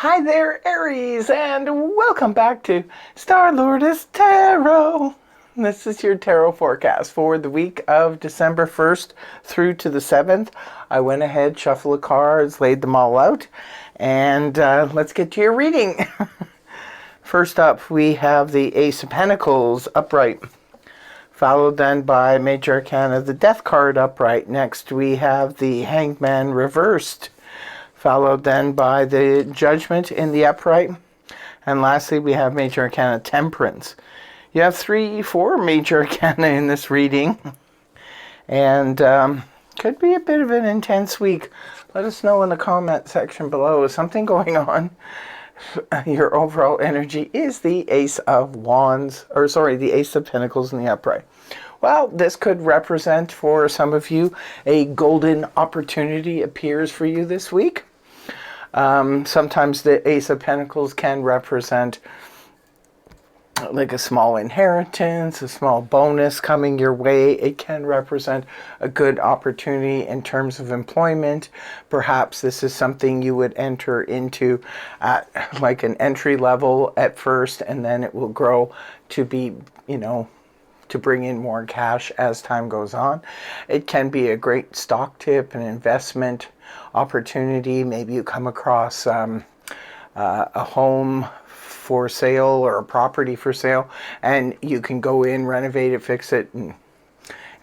Hi there, Aries, and welcome back to Star-Lord's Tarot. This is your tarot forecast for the week of December 1st through to the 7th. I went ahead, shuffled the cards, laid them all out, and let's get to your reading. First up, we have the Ace of Pentacles upright, followed then by Major Arcana, the Death card upright. Next, we have the Hanged Man reversed, followed then by the Judgment in the upright. And lastly, we have Major Arcana Temperance. You have 4 Major Arcana in this reading. And could be a bit of an intense week. Let us know in the comment section below. Is something going on? Your overall energy is the Ace of Wands, the Ace of Pentacles in the upright. Well, this could represent for some of you a golden opportunity appears for you this week. Sometimes the Ace of Pentacles can represent like a small inheritance, a small bonus coming your way. It can represent a good opportunity in terms of employment. Perhaps this is something you would enter into at like an entry level at first, and then it will grow to be, to bring in more cash as time goes on. It can be a great stock tip, an investment opportunity. Maybe you come across a home for sale or a property for sale, and you can go in, renovate it, fix it, and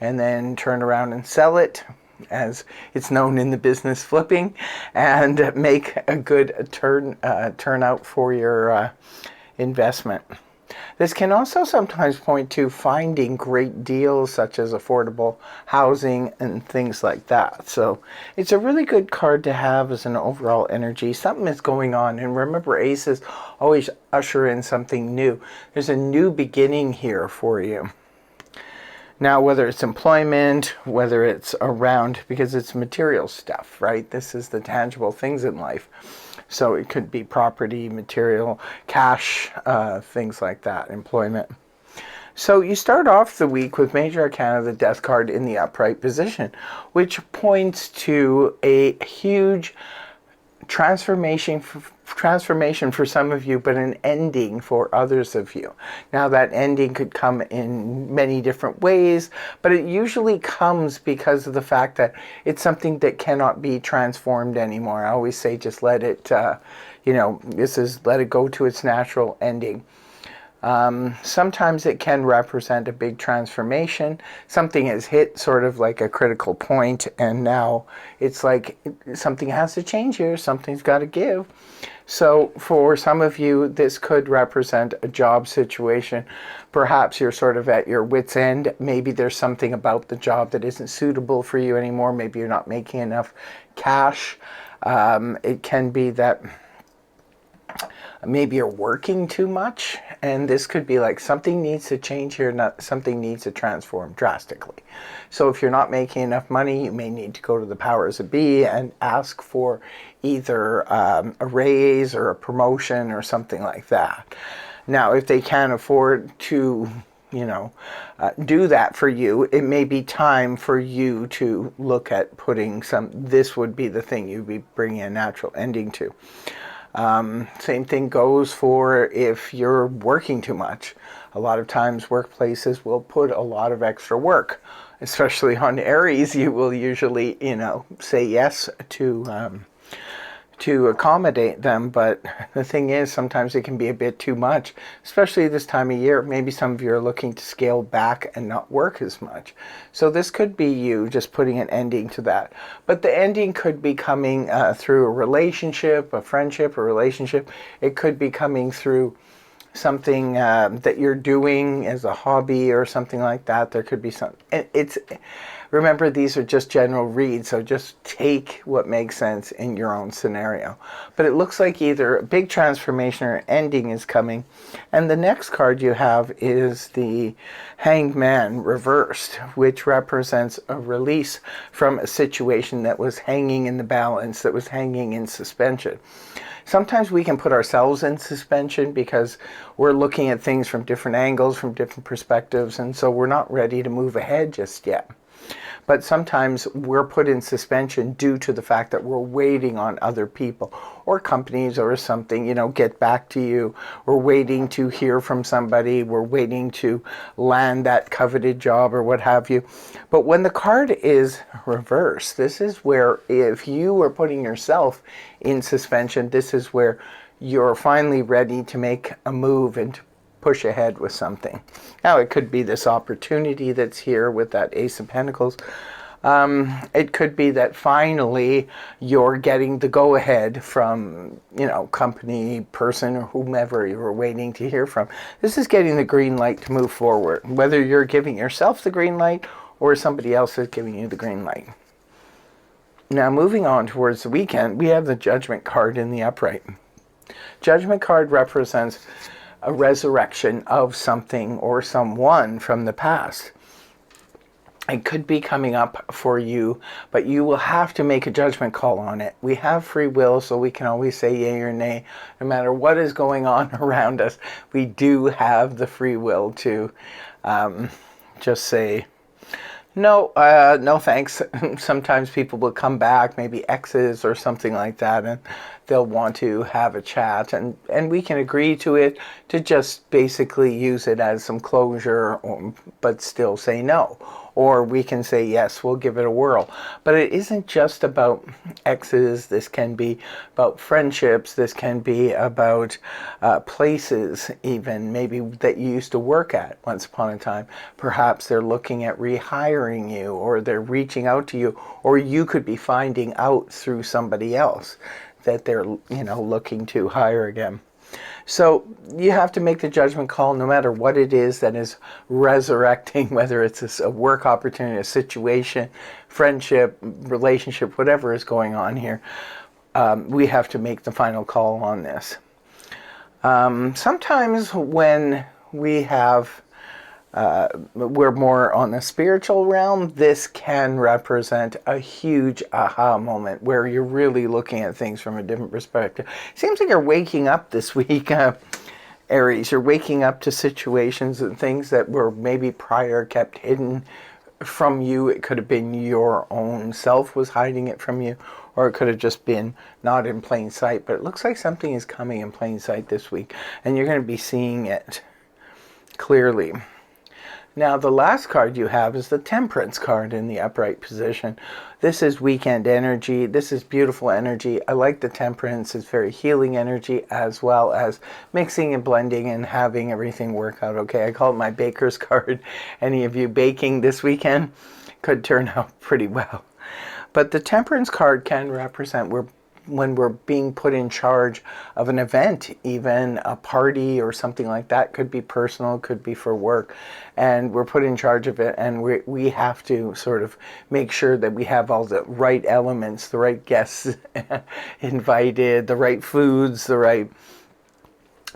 then turn around and sell it, as it's known in the business, flipping, and make a good turnout for your investment. This can also sometimes point to finding great deals such as affordable housing and things like that. So it's a really good card to have as an overall energy. Something is going on. And remember, aces always usher in something new. There's a new beginning here for you. Now, whether it's employment, whether it's around, because it's material stuff, right? This is the tangible things in life. So it could be property, material, cash, things like that, employment. So you start off the week with Major Arcana, the Death card in the upright position, which points to a huge transformation for some of you, but an ending for others of you. Now that ending could come in many different ways, but it usually comes because of the fact that it's something that cannot be transformed anymore. I always say just let it, let it go to its natural ending. Sometimes it can represent a big transformation. Something has hit sort of like a critical point, and now it's like something has to change here. Something's got to give. So for some of you, this could represent a job situation. Perhaps you're sort of at your wit's end. Maybe there's something about the job that isn't suitable for you anymore. Maybe you're not making enough cash. It can be that maybe you're working too much, and this could be like something needs to change here, something needs to transform drastically. So if you're not making enough money, you may need to go to the powers that be and ask for either a raise or a promotion or something like that. Now, if they can't afford to do that for you, it may be time for you to look at putting this would be the thing you'd be bringing a natural ending to. Same thing goes for if you're working too much. A lot of times workplaces will put a lot of extra work, especially on Aries. You will usually, say yes to accommodate them, but the thing is sometimes it can be a bit too much, especially this time of year. Maybe some of you are looking to scale back and not work as much. So this could be you just putting an ending to that. But the ending could be coming through a relationship, a friendship, a relationship. It could be coming through something that you're doing as a hobby or something like that. There could be some. Remember, these are just general reads, so just take what makes sense in your own scenario. But it looks like either a big transformation or ending is coming. And the next card you have is the Hanged Man reversed, which represents a release from a situation that was hanging in the balance, that was hanging in suspension. Sometimes we can put ourselves in suspension because we're looking at things from different angles, from different perspectives, and so we're not ready to move ahead just yet. But sometimes we're put in suspension due to the fact that we're waiting on other people or companies or something, get back to you. We're waiting to hear from somebody. We're waiting to land that coveted job or what have you. But when the card is reversed, this is where, if you are putting yourself in suspension, this is where you're finally ready to make a move and to push ahead with something. Now, it could be this opportunity that's here with that Ace of Pentacles. It could be that finally you're getting the go-ahead from, company, person, or whomever you were waiting to hear from. This is getting the green light to move forward, whether you're giving yourself the green light or somebody else is giving you the green light. Now, moving on towards the weekend, we have the Judgment card in the upright. Judgment card represents a resurrection of something or someone from the past. It could be coming up for you, but you will have to make a judgment call on it. We have free will, so we can always say yay or nay. No matter what is going on around us, we do have the free will to just say, no, no thanks. Sometimes people will come back, maybe exes or something like that, and they'll want to have a chat, and we can agree to it, to just basically use it as some closure, but still say no. Or we can say, yes, we'll give it a whirl. But it isn't just about exes. This can be about friendships. This can be about places, even maybe that you used to work at once upon a time. Perhaps they're looking at rehiring you, or they're reaching out to you, or you could be finding out through somebody else that they're, looking to hire again. So you have to make the judgment call no matter what it is that is resurrecting, whether it's a work opportunity, a situation, friendship, relationship, whatever is going on here. We have to make the final call on this. Sometimes when we have we're more on the spiritual realm, this can represent a huge aha moment where you're really looking at things from a different perspective. Seems like you're waking up this week, Aries. You're waking up to situations and things that were maybe prior kept hidden from you. It could have been your own self was hiding it from you, or it could have just been not in plain sight. But it looks like something is coming in plain sight this week, and you're going to be seeing it clearly. Now, the last card you have is the Temperance card in the upright position. This is weekend energy. This is beautiful energy. I like the Temperance. It's very healing energy, as well as mixing and blending and having everything work out okay. I call it my baker's card. Any of you baking this weekend could turn out pretty well. But the Temperance card can represent when we're being put in charge of an event, even a party or something like that. Could be personal, could be for work, and we're put in charge of it, and we have to sort of make sure that we have all the right elements, the right guests invited, the right foods, the right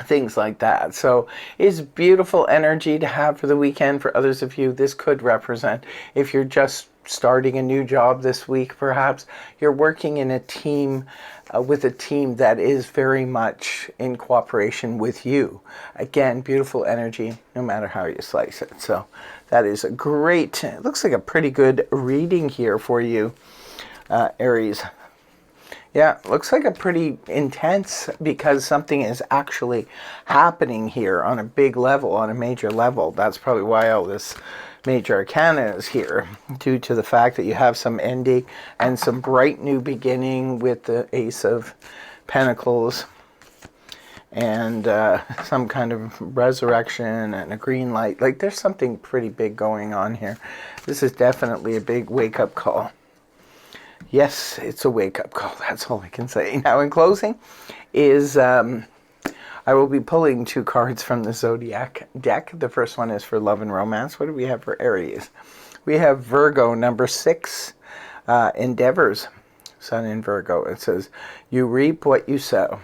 things like that. So it's beautiful energy to have for the weekend. For others of you, this could represent, if you're just starting a new job this week, perhaps you're working in a team with a team that is very much in cooperation with you. Again, beautiful energy no matter how you slice it. So that is a great, it looks like a pretty good reading here for you, Aries. Yeah, looks like a pretty intense, because something is actually happening here on a big level, on a major level. That's probably why all this major arcana is here, due to the fact that you have some ending and some bright new beginning with the Ace of Pentacles, and some kind of resurrection and a green light. Like, there's something pretty big going on here. This is definitely a big wake-up call. Yes, it's a wake-up call. That's all I can say. Now, in closing, is I will be pulling 2 cards from the Zodiac deck. The first one is for love and romance. What do we have for Aries? We have Virgo, number 6, endeavors. Sun in Virgo. It says, you reap what you sow.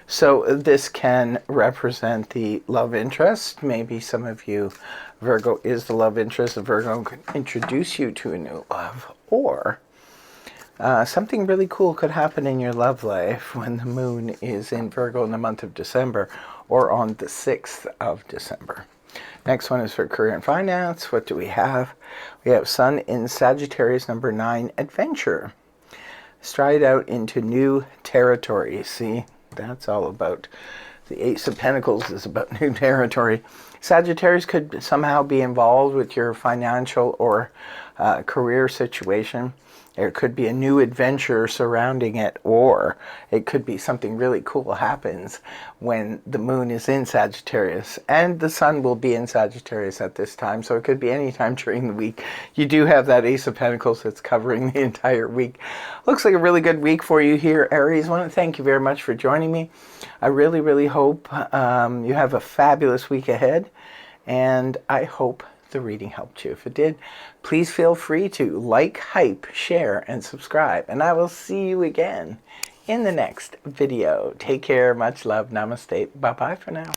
So this can represent the love interest. Maybe some of you, Virgo is the love interest. Virgo could introduce you to a new love. Or something really cool could happen in your love life when the moon is in Virgo in the month of December, or on the 6th of December. Next one is for career and finance. What do we have? We have Sun in Sagittarius, number 9, adventure. Stride out into new territory. See, that's all about. The Ace of Pentacles is about new territory. Sagittarius could somehow be involved with your financial or career situation. There could be a new adventure surrounding it, or it could be something really cool happens when the moon is in Sagittarius. And the sun will be in Sagittarius at this time, so it could be any time during the week. You do have that Ace of Pentacles that's covering the entire week. Looks like a really good week for you here, Aries. I want to thank you very much for joining me. I really, really hope you have a fabulous week ahead, and I hope the reading helped you. If it did, please feel free to like, hype, share, and subscribe. And I will see you again in the next video. Take care. Much love. Namaste. Bye-bye for now.